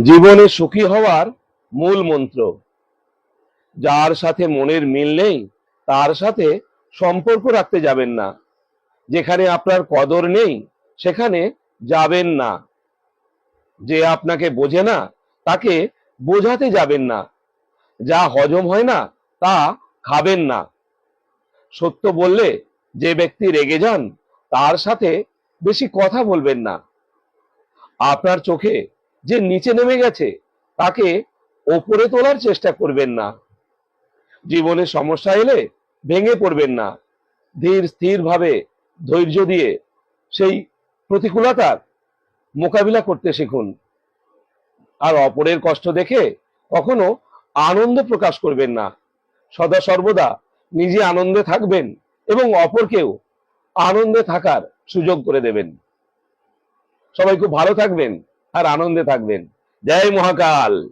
জীবনে সুখী হওয়ার মূল মন্ত্র, যার সাথে মনের মিল নেই তার সাথে সম্পর্ক রাখতে যাবেন না। যেখানে আপনার কদর নেই সেখানে যাবেন না। যে আপনাকে বোঝে না তাকে বোঝাতে যাবেন না। যা হজম হয় না তা খাবেন না। সত্য বললে যে ব্যক্তি রেগে যান তার সাথে বেশি কথা বলবেন না। আপনার চোখে যে নিচে নেমে গেছে তাকে ওপরে তোলার চেষ্টা করবেন না। জীবনে সমস্যা এলে ভেঙে পড়বেন না। ধীর স্থির ভাবে ধৈর্য দিয়ে সেই প্রতিকূলতার মোকাবিলা করতে শিখুন। আর অপরের কষ্ট দেখে কখনো আনন্দ প্রকাশ করবেন না। সদা সর্বদা নিজে আনন্দে থাকবেন এবং অপরকেও আনন্দে থাকার সুযোগ করে দেবেন। সবাই খুব ভালো থাকবেন আর আনন্দে থাকবেন। জয় মহাকাল।